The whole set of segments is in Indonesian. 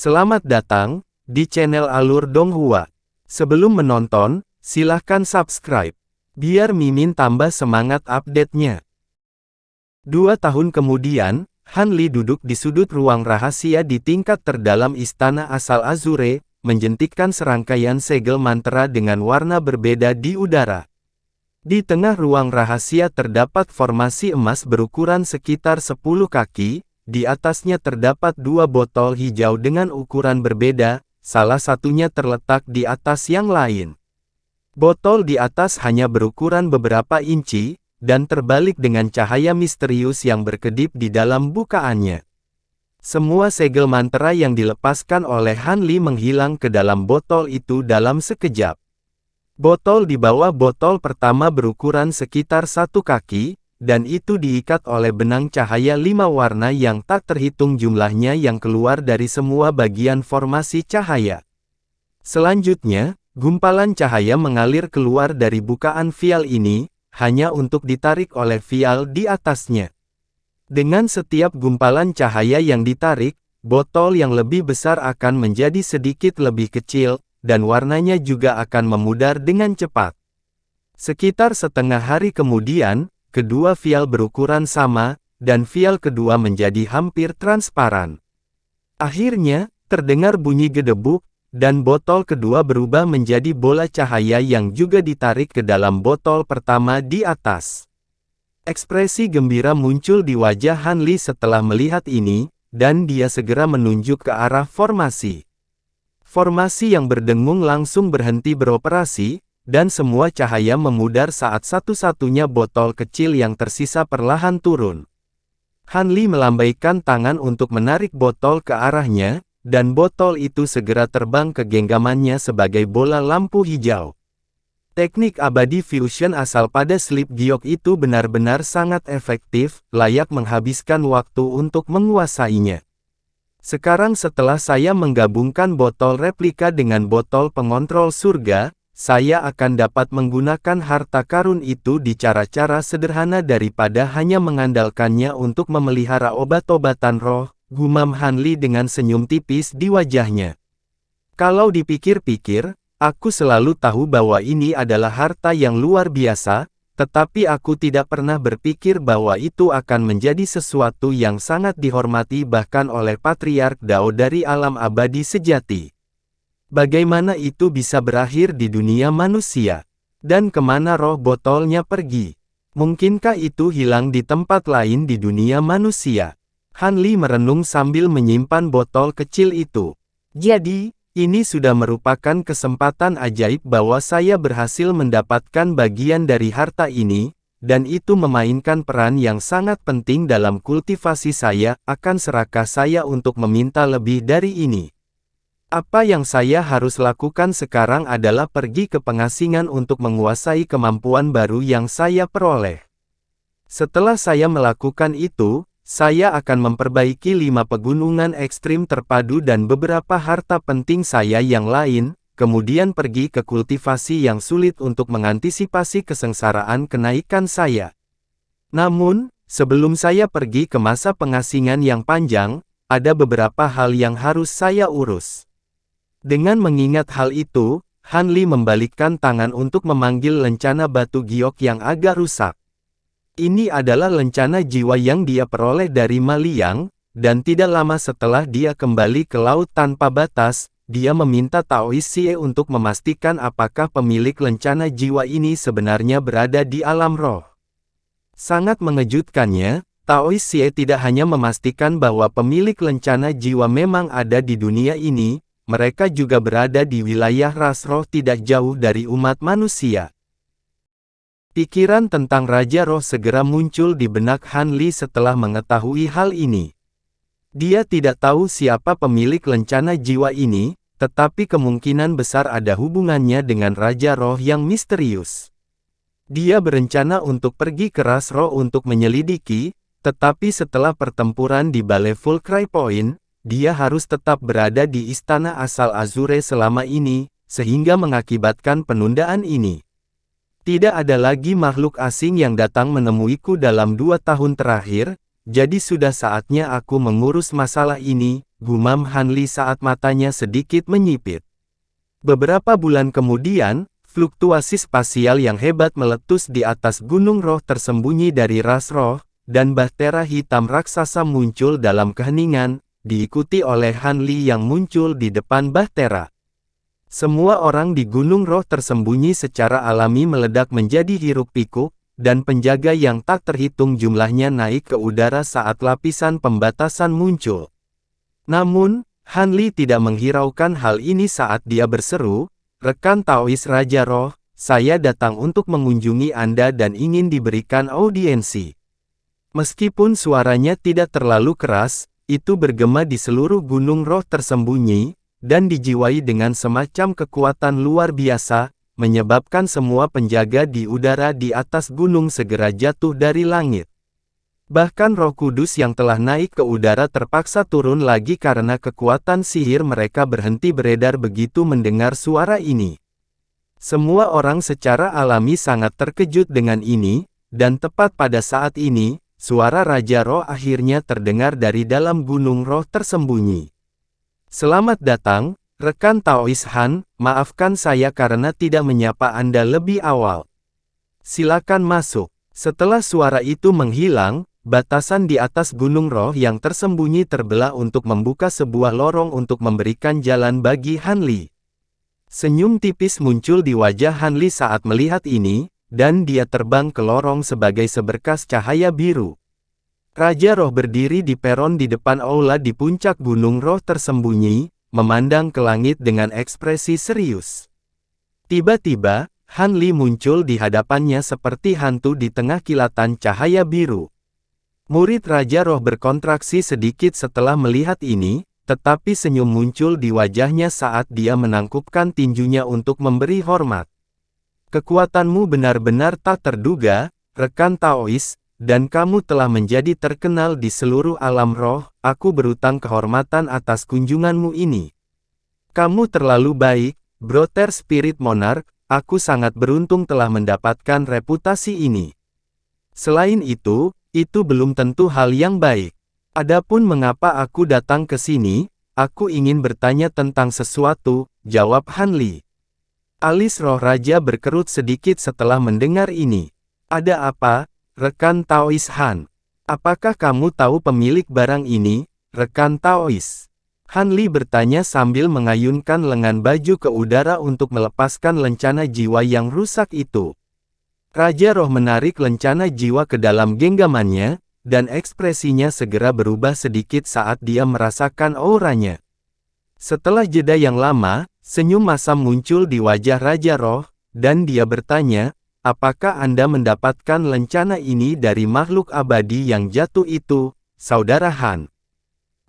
Selamat datang di channel Alur Donghua. Sebelum menonton, silahkan subscribe, biar Mimin tambah semangat update-nya. 2 tahun kemudian, Han Li duduk di sudut ruang rahasia di tingkat terdalam istana asal Azure, menjentikkan serangkaian segel mantra dengan warna berbeda di udara. Di tengah ruang rahasia terdapat formasi emas berukuran sekitar 10 kaki, di atasnya terdapat 2 botol hijau dengan ukuran berbeda, salah satunya terletak di atas yang lain. Botol di atas hanya berukuran beberapa inci, dan terbalik dengan cahaya misterius yang berkedip di dalam bukaannya. Semua segel mantra yang dilepaskan oleh Han Li menghilang ke dalam botol itu dalam sekejap. Botol di bawah botol pertama berukuran sekitar 1 kaki, dan itu diikat oleh benang cahaya 5 warna yang tak terhitung jumlahnya yang keluar dari semua bagian formasi cahaya. Selanjutnya, gumpalan cahaya mengalir keluar dari bukaan vial ini, hanya untuk ditarik oleh vial di atasnya. Dengan setiap gumpalan cahaya yang ditarik, botol yang lebih besar akan menjadi sedikit lebih kecil, dan warnanya juga akan memudar dengan cepat. Sekitar setengah hari kemudian, kedua vial berukuran sama, dan vial kedua menjadi hampir transparan. Akhirnya, terdengar bunyi gedebuk, dan botol kedua berubah menjadi bola cahaya yang juga ditarik ke dalam botol pertama di atas. Ekspresi gembira muncul di wajah Han Li setelah melihat ini, dan dia segera menunjuk ke arah formasi. Formasi yang berdengung langsung berhenti beroperasi, dan semua cahaya memudar saat satu-satunya botol kecil yang tersisa perlahan turun. Han Li melambaikan tangan untuk menarik botol ke arahnya, dan botol itu segera terbang ke genggamannya sebagai bola lampu hijau. Teknik abadi fusion asal pada slip giok itu benar-benar sangat efektif, layak menghabiskan waktu untuk menguasainya. Sekarang setelah saya menggabungkan botol replika dengan botol pengontrol surga, saya akan dapat menggunakan harta karun itu di cara-cara sederhana daripada hanya mengandalkannya untuk memelihara obat-obatan roh, gumam Han Li dengan senyum tipis di wajahnya. Kalau dipikir-pikir, aku selalu tahu bahwa ini adalah harta yang luar biasa, tetapi aku tidak pernah berpikir bahwa itu akan menjadi sesuatu yang sangat dihormati bahkan oleh Patriark Dao dari alam abadi sejati. Bagaimana itu bisa berakhir di dunia manusia? Dan kemana roh botolnya pergi? Mungkinkah itu hilang di tempat lain di dunia manusia? Han Li merenung sambil menyimpan botol kecil itu. Jadi, ini sudah merupakan kesempatan ajaib bahwa saya berhasil mendapatkan bagian dari harta ini, dan itu memainkan peran yang sangat penting dalam kultivasi saya. Akan serakah saya untuk meminta lebih dari ini? Apa yang saya harus lakukan sekarang adalah pergi ke pengasingan untuk menguasai kemampuan baru yang saya peroleh. Setelah saya melakukan itu, saya akan memperbaiki 5 pegunungan ekstrim terpadu dan beberapa harta penting saya yang lain, kemudian pergi ke kultivasi yang sulit untuk mengantisipasi kesengsaraan kenaikan saya. Namun, sebelum saya pergi ke masa pengasingan yang panjang, ada beberapa hal yang harus saya urus. Dengan mengingat hal itu, Han Li membalikkan tangan untuk memanggil lencana batu giok yang agak rusak. Ini adalah lencana jiwa yang dia peroleh dari Ma Liang, dan tidak lama setelah dia kembali ke Laut Tanpa Batas, dia meminta Taoist Xie untuk memastikan apakah pemilik lencana jiwa ini sebenarnya berada di alam roh. Sangat mengejutkannya, Taoist Xie tidak hanya memastikan bahwa pemilik lencana jiwa memang ada di dunia ini, mereka juga berada di wilayah ras roh tidak jauh dari umat manusia. Pikiran tentang Raja Roh segera muncul di benak Han Li setelah mengetahui hal ini. Dia tidak tahu siapa pemilik lencana jiwa ini, tetapi kemungkinan besar ada hubungannya dengan Raja Roh yang misterius. Dia berencana untuk pergi ke ras roh untuk menyelidiki, tetapi setelah pertempuran di Balai Fulcry Point, dia harus tetap berada di istana asal Azure selama ini, sehingga mengakibatkan penundaan ini. Tidak ada lagi makhluk asing yang datang menemuiku dalam 2 tahun terakhir, jadi sudah saatnya aku mengurus masalah ini, gumam Hanli saat matanya sedikit menyipit. Beberapa bulan kemudian, fluktuasi spasial yang hebat meletus di atas gunung roh tersembunyi dari ras roh, dan bahtera hitam raksasa muncul dalam keheningan, diikuti oleh Hanli yang muncul di depan bahtera. Semua orang di gunung roh tersembunyi secara alami meledak menjadi hiruk-pikuk, dan penjaga yang tak terhitung jumlahnya naik ke udara saat lapisan pembatasan muncul. Namun, Hanli tidak menghiraukan hal ini saat dia berseru, "Rekan Taois Raja Roh, saya datang untuk mengunjungi Anda dan ingin diberikan audiensi." Meskipun suaranya tidak terlalu keras, itu bergema di seluruh gunung roh tersembunyi, dan dijiwai dengan semacam kekuatan luar biasa, menyebabkan semua penjaga di udara di atas gunung segera jatuh dari langit. Bahkan Roh Kudus yang telah naik ke udara terpaksa turun lagi karena kekuatan sihir mereka berhenti beredar begitu mendengar suara ini. Semua orang secara alami sangat terkejut dengan ini, dan tepat pada saat ini, suara Raja Roh akhirnya terdengar dari dalam gunung roh tersembunyi. "Selamat datang, rekan Taois Han, maafkan saya karena tidak menyapa Anda lebih awal. Silakan masuk." Setelah suara itu menghilang, batasan di atas gunung roh yang tersembunyi terbelah untuk membuka sebuah lorong untuk memberikan jalan bagi Hanli. Senyum tipis muncul di wajah Hanli saat melihat ini, dan dia terbang ke lorong sebagai seberkas cahaya biru. Raja Roh berdiri di peron di depan aula di puncak gunung roh tersembunyi, memandang ke langit dengan ekspresi serius. Tiba-tiba, Hanli muncul di hadapannya seperti hantu di tengah kilatan cahaya biru. Murid Raja Roh berkontraksi sedikit setelah melihat ini, tetapi senyum muncul di wajahnya saat dia menangkupkan tinjunya untuk memberi hormat. "Kekuatanmu benar-benar tak terduga, rekan Taois, dan kamu telah menjadi terkenal di seluruh alam roh. Aku berutang kehormatan atas kunjunganmu ini. Kamu terlalu baik, Brother Spirit Monarch, aku sangat beruntung telah mendapatkan reputasi ini. Selain itu belum tentu hal yang baik. Adapun mengapa aku datang ke sini, aku ingin bertanya tentang sesuatu," jawab Hanli. Alis roh raja berkerut sedikit setelah mendengar ini. "Ada apa, rekan Taois Han? Apakah kamu tahu pemilik barang ini, rekan Taois?" Hanli bertanya sambil mengayunkan lengan baju ke udara untuk melepaskan lencana jiwa yang rusak itu. Raja Roh menarik lencana jiwa ke dalam genggamannya, dan ekspresinya segera berubah sedikit saat dia merasakan auranya. Setelah jeda yang lama, senyum masam muncul di wajah Raja Roh, dan dia bertanya, "Apakah Anda mendapatkan lencana ini dari makhluk abadi yang jatuh itu, Saudara Han?"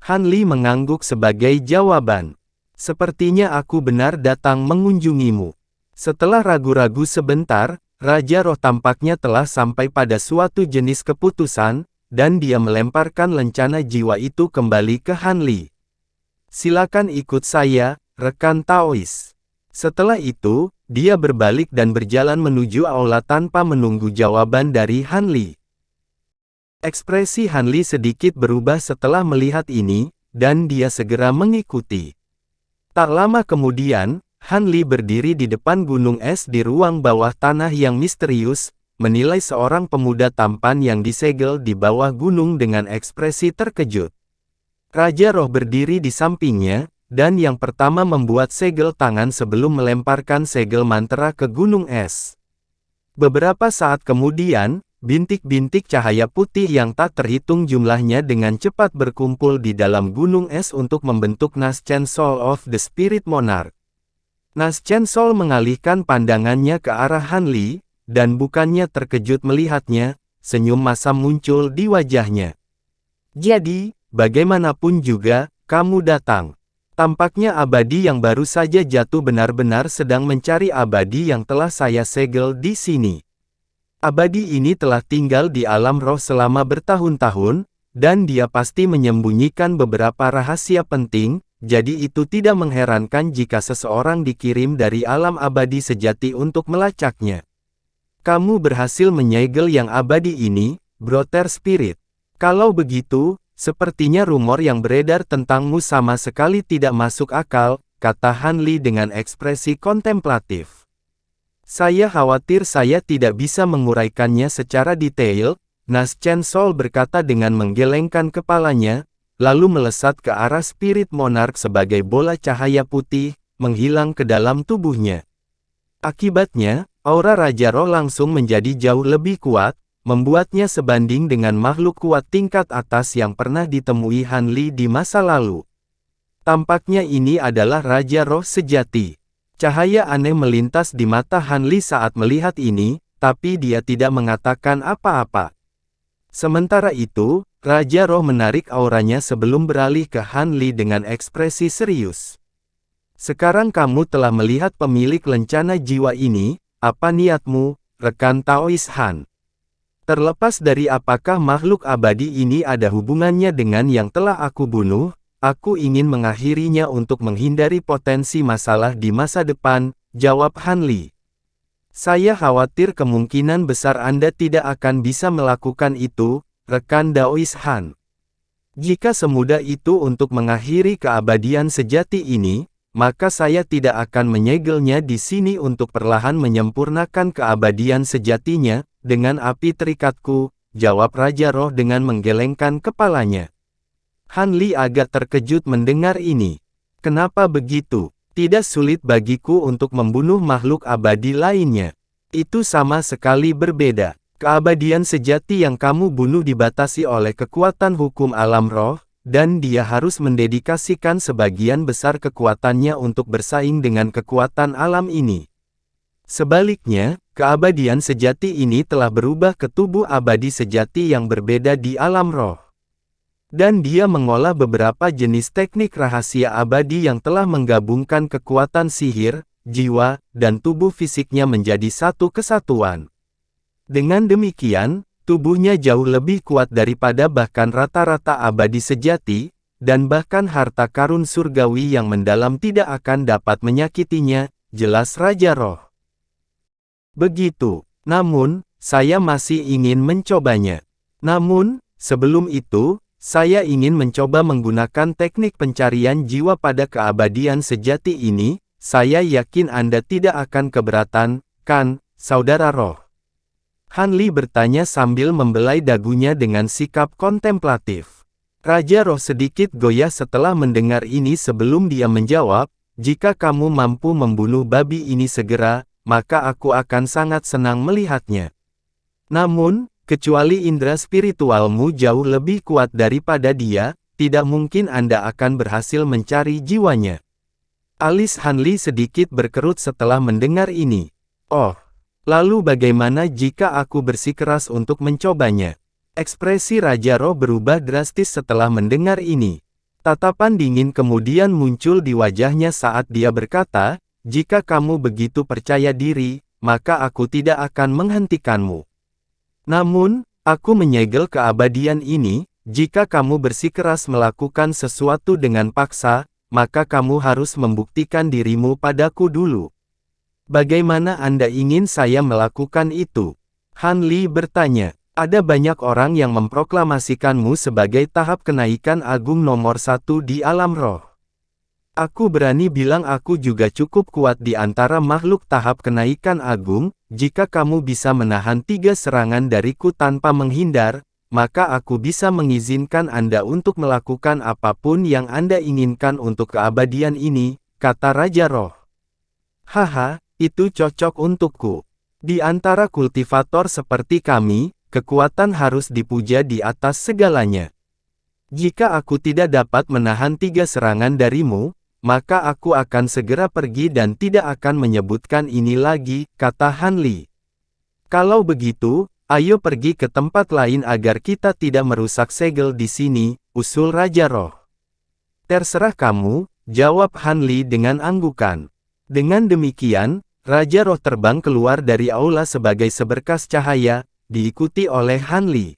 Hanli mengangguk sebagai jawaban. "Sepertinya aku benar datang mengunjungimu." Setelah ragu-ragu sebentar, Raja Roh tampaknya telah sampai pada suatu jenis keputusan, dan dia melemparkan lencana jiwa itu kembali ke Hanli. "Silakan ikut saya, rekan Taois." Setelah itu, dia berbalik dan berjalan menuju aula tanpa menunggu jawaban dari Hanli. Ekspresi Hanli sedikit berubah setelah melihat ini, dan dia segera mengikuti. Tak lama kemudian, Hanli berdiri di depan gunung es di ruang bawah tanah yang misterius, menilai seorang pemuda tampan yang disegel di bawah gunung dengan ekspresi terkejut. Raja Roh berdiri di sampingnya, dan yang pertama membuat segel tangan sebelum melemparkan segel mantra ke gunung es. Beberapa saat kemudian, bintik-bintik cahaya putih yang tak terhitung jumlahnya dengan cepat berkumpul di dalam gunung es untuk membentuk Naschen Soul of the Spirit Monarch. Naschen Soul mengalihkan pandangannya ke arah Hanli, dan bukannya terkejut melihatnya, senyum masam muncul di wajahnya. "Jadi, bagaimanapun juga, kamu datang. Tampaknya abadi yang baru saja jatuh benar-benar sedang mencari abadi yang telah saya segel di sini. Abadi ini telah tinggal di alam roh selama bertahun-tahun, dan dia pasti menyembunyikan beberapa rahasia penting, jadi itu tidak mengherankan jika seseorang dikirim dari alam abadi sejati untuk melacaknya. Kamu berhasil menyegel yang abadi ini, Brother Spirit. Kalau begitu, sepertinya rumor yang beredar tentangmu sama sekali tidak masuk akal, kata Han Li dengan ekspresi kontemplatif. Saya khawatir saya tidak bisa menguraikannya secara detail, Nas Chen Sol berkata dengan menggelengkan kepalanya, lalu melesat ke arah spirit monark sebagai bola cahaya putih, menghilang ke dalam tubuhnya. Akibatnya, aura Raja Roh langsung menjadi jauh lebih kuat, membuatnya sebanding dengan makhluk kuat tingkat atas yang pernah ditemui Han Li di masa lalu. Tampaknya ini adalah Raja Roh sejati. Cahaya aneh melintas di mata Han Li saat melihat ini, tapi dia tidak mengatakan apa-apa. Sementara itu, Raja Roh menarik auranya sebelum beralih ke Han Li dengan ekspresi serius. Sekarang kamu telah melihat pemilik lencana jiwa ini, apa niatmu, rekan Taois Han? Terlepas dari apakah makhluk abadi ini ada hubungannya dengan yang telah aku bunuh, aku ingin mengakhirinya untuk menghindari potensi masalah di masa depan, jawab Han Li. Saya khawatir kemungkinan besar Anda tidak akan bisa melakukan itu, rekan Daois Han. Jika semudah itu untuk mengakhiri keabadian sejati ini, maka saya tidak akan menyegelnya di sini untuk perlahan menyempurnakan keabadian sejatinya, dengan api terikatku, jawab Raja Roh dengan menggelengkan kepalanya. Han Li agak terkejut mendengar ini. Kenapa begitu? Tidak sulit bagiku untuk membunuh makhluk abadi lainnya. Itu sama sekali berbeda. Keabadian sejati yang kamu bunuh dibatasi oleh kekuatan hukum alam roh, dan dia harus mendedikasikan sebagian besar kekuatannya untuk bersaing dengan kekuatan alam ini. Sebaliknya, keabadian sejati ini telah berubah ke tubuh abadi sejati yang berbeda di alam roh. Dan dia mengolah beberapa jenis teknik rahasia abadi yang telah menggabungkan kekuatan sihir, jiwa, dan tubuh fisiknya menjadi satu kesatuan. Dengan demikian, tubuhnya jauh lebih kuat daripada bahkan rata-rata abadi sejati, dan bahkan harta karun surgawi yang mendalam tidak akan dapat menyakitinya, jelas Raja Roh. Begitu, namun, saya masih ingin mencobanya. Namun, sebelum itu, saya ingin mencoba menggunakan teknik pencarian jiwa pada keabadian sejati ini, saya yakin Anda tidak akan keberatan, kan, Saudara Roh? Han Li bertanya sambil membelai dagunya dengan sikap kontemplatif. Raja Roh sedikit goyah setelah mendengar ini sebelum dia menjawab, jika kamu mampu membunuh babi ini segera, maka aku akan sangat senang melihatnya. Namun, kecuali indera spiritualmu jauh lebih kuat daripada dia, tidak mungkin Anda akan berhasil mencari jiwanya. Alis Han Li sedikit berkerut setelah mendengar ini. Oh, lalu bagaimana jika aku bersikeras untuk mencobanya? Ekspresi Raja Roh berubah drastis setelah mendengar ini. Tatapan dingin kemudian muncul di wajahnya saat dia berkata, jika kamu begitu percaya diri, maka aku tidak akan menghentikanmu. Namun, aku menyegel keabadian ini, jika kamu bersikeras melakukan sesuatu dengan paksa, maka kamu harus membuktikan dirimu padaku dulu. Bagaimana Anda ingin saya melakukan itu? Han Li bertanya. Ada banyak orang yang memproklamasikanmu sebagai tahap kenaikan agung nomor 1 di alam roh. Aku berani bilang aku juga cukup kuat di antara makhluk tahap kenaikan agung, jika kamu bisa menahan 3 serangan dariku tanpa menghindar, maka aku bisa mengizinkan Anda untuk melakukan apapun yang Anda inginkan untuk keabadian ini, kata Raja Roh. Haha, itu cocok untukku. Di antara kultivator seperti kami, kekuatan harus dipuja di atas segalanya. Jika aku tidak dapat menahan 3 serangan darimu, maka aku akan segera pergi dan tidak akan menyebutkan ini lagi, kata Han Li. Kalau begitu, ayo pergi ke tempat lain agar kita tidak merusak segel di sini, usul Raja Roh. Terserah kamu, jawab Han Li dengan anggukan. Dengan demikian, Raja Roh terbang keluar dari aula sebagai seberkas cahaya, diikuti oleh Han Li.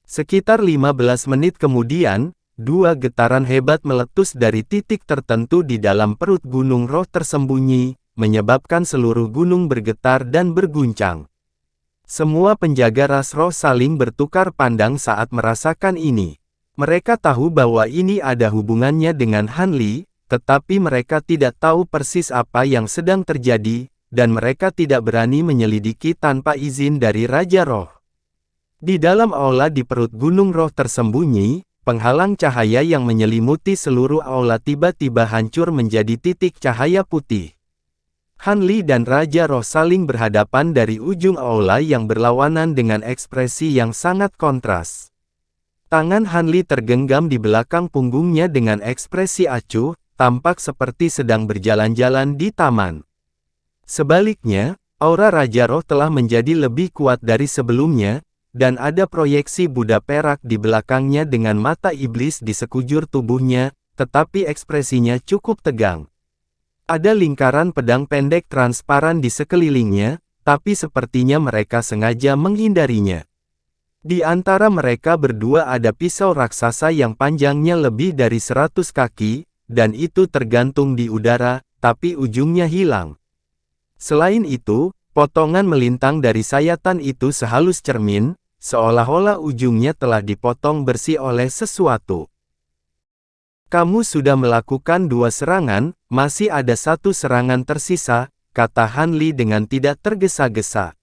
Sekitar 15 menit kemudian, 2 getaran hebat meletus dari titik tertentu di dalam perut gunung roh tersembunyi, menyebabkan seluruh gunung bergetar dan berguncang. Semua penjaga ras roh saling bertukar pandang saat merasakan ini. Mereka tahu bahwa ini ada hubungannya dengan Han Li, tetapi mereka tidak tahu persis apa yang sedang terjadi, dan mereka tidak berani menyelidiki tanpa izin dari Raja Roh. Di dalam aula di perut Gunung Roh tersembunyi, penghalang cahaya yang menyelimuti seluruh aula tiba-tiba hancur menjadi titik cahaya putih. Han Li dan Raja Roh saling berhadapan dari ujung aula yang berlawanan dengan ekspresi yang sangat kontras. Tangan Han Li tergenggam di belakang punggungnya dengan ekspresi acuh, tampak seperti sedang berjalan-jalan di taman. Sebaliknya, aura Raja Roh telah menjadi lebih kuat dari sebelumnya, dan ada proyeksi Buddha perak di belakangnya dengan mata iblis di sekujur tubuhnya, tetapi ekspresinya cukup tegang. Ada lingkaran pedang pendek transparan di sekelilingnya, tapi sepertinya mereka sengaja menghindarinya. Di antara mereka berdua ada pisau raksasa yang panjangnya lebih dari 100 kaki, dan itu tergantung di udara, tapi ujungnya hilang. Selain itu, potongan melintang dari sayatan itu sehalus cermin, seolah-olah ujungnya telah dipotong bersih oleh sesuatu. Kamu sudah melakukan 2 serangan, masih ada 1 serangan tersisa, kata Han Li dengan tidak tergesa-gesa.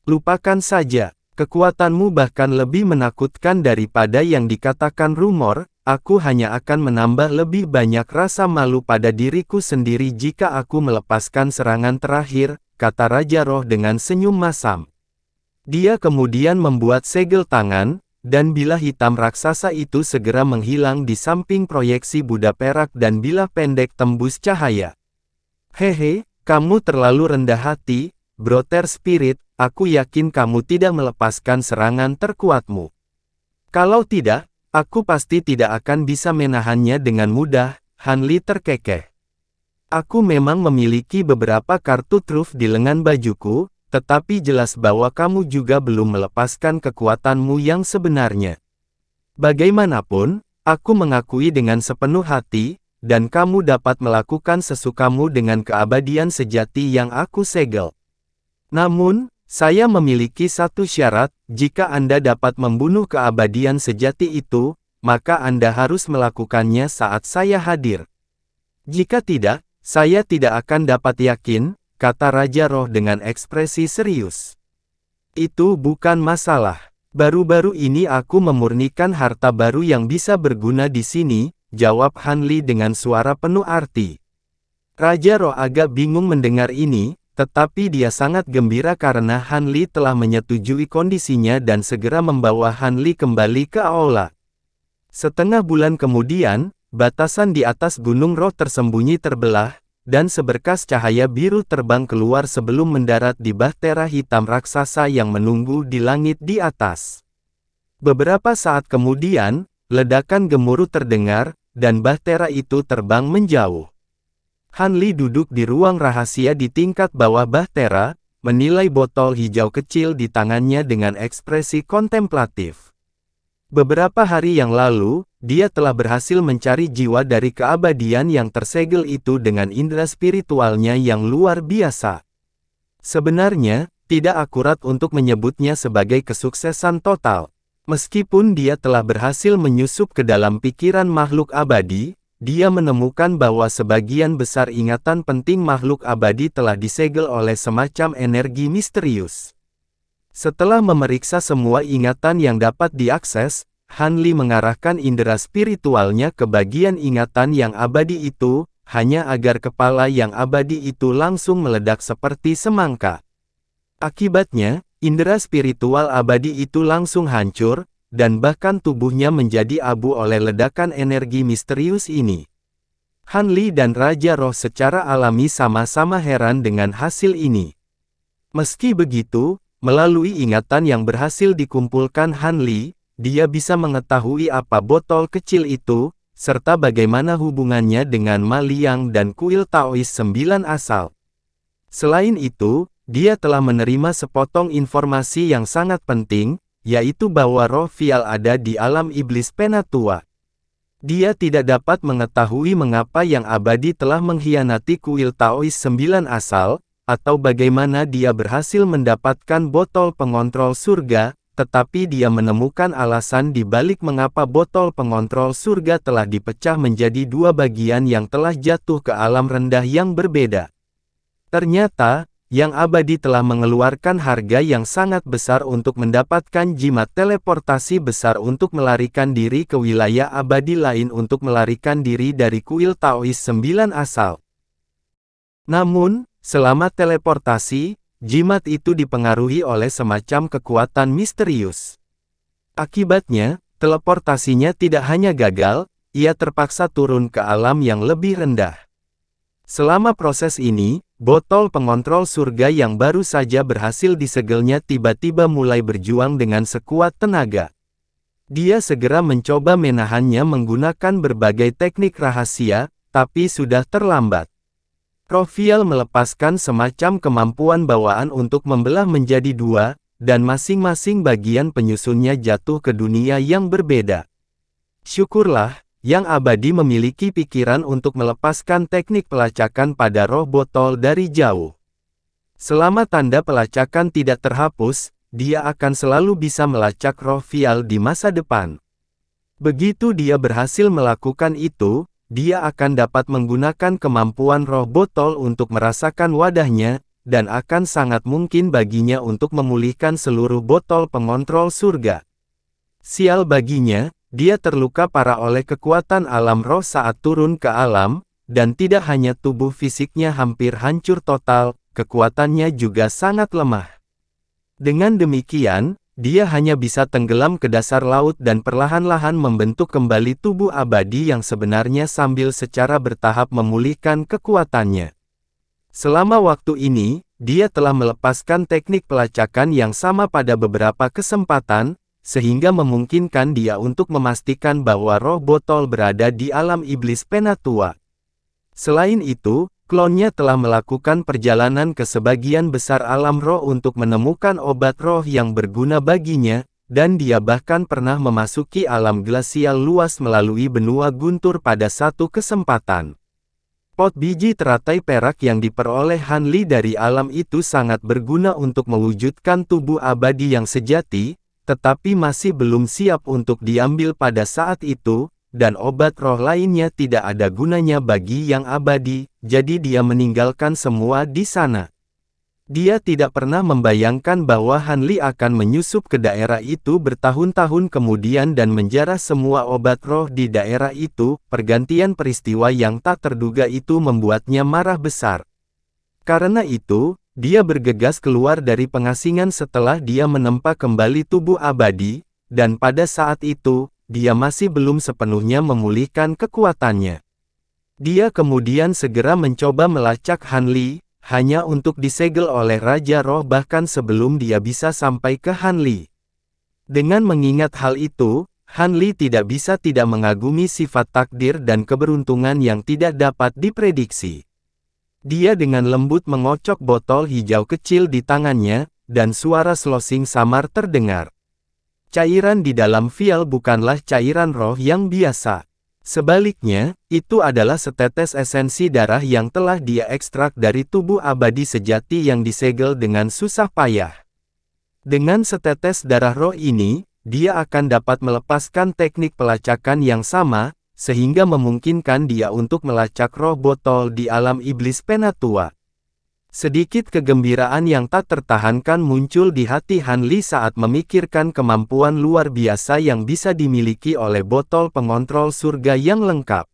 Lupakan saja. Kekuatanmu bahkan lebih menakutkan daripada yang dikatakan rumor, aku hanya akan menambah lebih banyak rasa malu pada diriku sendiri jika aku melepaskan serangan terakhir, kata Raja Roh dengan senyum masam. Dia kemudian membuat segel tangan, dan bilah hitam raksasa itu segera menghilang di samping proyeksi Buddha perak dan bilah pendek tembus cahaya. Hehe, kamu terlalu rendah hati, Brother Spirit. Aku yakin kamu tidak melepaskan serangan terkuatmu. Kalau tidak, aku pasti tidak akan bisa menahannya dengan mudah, Han Li terkekeh. Aku memang memiliki beberapa kartu truf di lengan bajuku, tetapi jelas bahwa kamu juga belum melepaskan kekuatanmu yang sebenarnya. Bagaimanapun, aku mengakui dengan sepenuh hati, dan kamu dapat melakukan sesukamu dengan keabadian sejati yang aku segel. Namun, saya memiliki 1 syarat, jika Anda dapat membunuh keabadian sejati itu, maka Anda harus melakukannya saat saya hadir. Jika tidak, saya tidak akan dapat yakin, kata Raja Roh dengan ekspresi serius. Itu bukan masalah. Baru-baru ini aku memurnikan harta baru yang bisa berguna di sini, jawab Han Li dengan suara penuh arti. Raja Roh agak bingung mendengar ini, tetapi dia sangat gembira karena Han Li telah menyetujui kondisinya dan segera membawa Han Li kembali ke aula. Setengah bulan kemudian, batasan di atas Gunung Roh tersembunyi terbelah, dan seberkas cahaya biru terbang keluar sebelum mendarat di bahtera hitam raksasa yang menunggu di langit di atas. Beberapa saat kemudian, ledakan gemuruh terdengar, dan bahtera itu terbang menjauh. Han Li duduk di ruang rahasia di tingkat bawah bahtera, menilai botol hijau kecil di tangannya dengan ekspresi kontemplatif. Beberapa hari yang lalu, dia telah berhasil mencari jiwa dari keabadian yang tersegel itu dengan indera spiritualnya yang luar biasa. Sebenarnya, tidak akurat untuk menyebutnya sebagai kesuksesan total. Meskipun dia telah berhasil menyusup ke dalam pikiran makhluk abadi, dia menemukan bahwa sebagian besar ingatan penting makhluk abadi telah disegel oleh semacam energi misterius. Setelah memeriksa semua ingatan yang dapat diakses, Han Li mengarahkan indera spiritualnya ke bagian ingatan yang abadi itu, hanya agar kepala yang abadi itu langsung meledak seperti semangka. Akibatnya, indera spiritual abadi itu langsung hancur, dan bahkan tubuhnya menjadi abu oleh ledakan energi misterius ini. Han Li dan Raja Roh secara alami sama-sama heran dengan hasil ini. Meski begitu, melalui ingatan yang berhasil dikumpulkan Han Li, dia bisa mengetahui apa botol kecil itu, serta bagaimana hubungannya dengan Ma Liang dan kuil Taois 9 asal. Selain itu, dia telah menerima sepotong informasi yang sangat penting, yaitu bahwa roh Fial ada di alam iblis Penatua. Dia tidak dapat mengetahui mengapa yang abadi telah mengkhianati kuil Taois 9 asal, atau bagaimana dia berhasil mendapatkan botol pengontrol surga, tetapi dia menemukan alasan di balik mengapa botol pengontrol surga telah dipecah menjadi dua bagian yang telah jatuh ke alam rendah yang berbeda. Ternyata, Yang Abadi telah mengeluarkan harga yang sangat besar untuk mendapatkan jimat teleportasi besar untuk melarikan diri ke wilayah abadi lain untuk melarikan diri dari kuil Taois 9 asal. Namun, selama teleportasi, jimat itu dipengaruhi oleh semacam kekuatan misterius. Akibatnya, teleportasinya tidak hanya gagal, ia terpaksa turun ke alam yang lebih rendah. Selama proses ini, botol pengontrol surga yang baru saja berhasil disegelnya tiba-tiba mulai berjuang dengan sekuat tenaga. Dia segera mencoba menahannya menggunakan berbagai teknik rahasia, tapi sudah terlambat. Raphael melepaskan semacam kemampuan bawaan untuk membelah menjadi dua, dan masing-masing bagian penyusunnya jatuh ke dunia yang berbeda. Syukurlah, Yang Abadi memiliki pikiran untuk melepaskan teknik pelacakan pada roh botol dari jauh. Selama tanda pelacakan tidak terhapus, dia akan selalu bisa melacak roh Raphael di masa depan. Begitu dia berhasil melakukan itu, dia akan dapat menggunakan kemampuan roh botol untuk merasakan wadahnya, dan akan sangat mungkin baginya untuk memulihkan seluruh botol pengontrol surga. Sial baginya, dia terluka parah oleh kekuatan alam roh saat turun ke alam, dan tidak hanya tubuh fisiknya hampir hancur total, kekuatannya juga sangat lemah. Dengan demikian, dia hanya bisa tenggelam ke dasar laut dan perlahan-lahan membentuk kembali tubuh abadi yang sebenarnya sambil secara bertahap memulihkan kekuatannya. Selama waktu ini, dia telah melepaskan teknik pelacakan yang sama pada beberapa kesempatan, sehingga memungkinkan dia untuk memastikan bahwa roh botol berada di alam iblis Penatua. Selain itu, klonnya telah melakukan perjalanan ke sebagian besar alam roh untuk menemukan obat roh yang berguna baginya, dan dia bahkan pernah memasuki alam glasial luas melalui benua guntur pada satu kesempatan. Pot biji teratai perak yang diperoleh Han Li dari alam itu sangat berguna untuk mewujudkan tubuh abadi yang sejati, tetapi masih belum siap untuk diambil pada saat itu, dan obat roh lainnya tidak ada gunanya bagi Yang Abadi, jadi dia meninggalkan semua di sana. Dia tidak pernah membayangkan bahwa Han Li akan menyusup ke daerah itu bertahun-tahun kemudian dan menjarah semua obat roh di daerah itu. Pergantian peristiwa yang tak terduga itu membuatnya marah besar. Karena itu, dia bergegas keluar dari pengasingan setelah dia menempa kembali tubuh abadi, dan pada saat itu, dia masih belum sepenuhnya memulihkan kekuatannya. Dia kemudian segera mencoba melacak Han Li, hanya untuk disegel oleh Raja Roh bahkan sebelum dia bisa sampai ke Han Li. Dengan mengingat hal itu, Han Li tidak bisa tidak mengagumi sifat takdir dan keberuntungan yang tidak dapat diprediksi. Dia dengan lembut mengocok botol hijau kecil di tangannya, dan suara slosing samar terdengar. Cairan di dalam vial bukanlah cairan roh yang biasa. Sebaliknya, itu adalah setetes esensi darah yang telah dia ekstrak dari tubuh abadi sejati yang disegel dengan susah payah. Dengan setetes darah roh ini, dia akan dapat melepaskan teknik pelacakan yang sama, sehingga memungkinkan dia untuk melacak roh botol di alam iblis Penatua. Sedikit kegembiraan yang tak tertahankan muncul di hati Han Li saat memikirkan kemampuan luar biasa yang bisa dimiliki oleh botol pengontrol surga yang lengkap.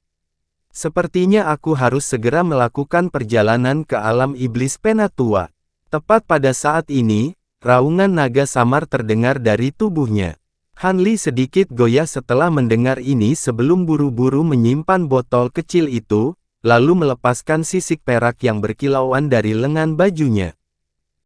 Sepertinya aku harus segera melakukan perjalanan ke alam iblis Penatua. Tepat pada saat ini, raungan naga samar terdengar dari tubuhnya. Han Li sedikit goyah setelah mendengar ini sebelum buru-buru menyimpan botol kecil itu, lalu melepaskan sisik perak yang berkilauan dari lengan bajunya.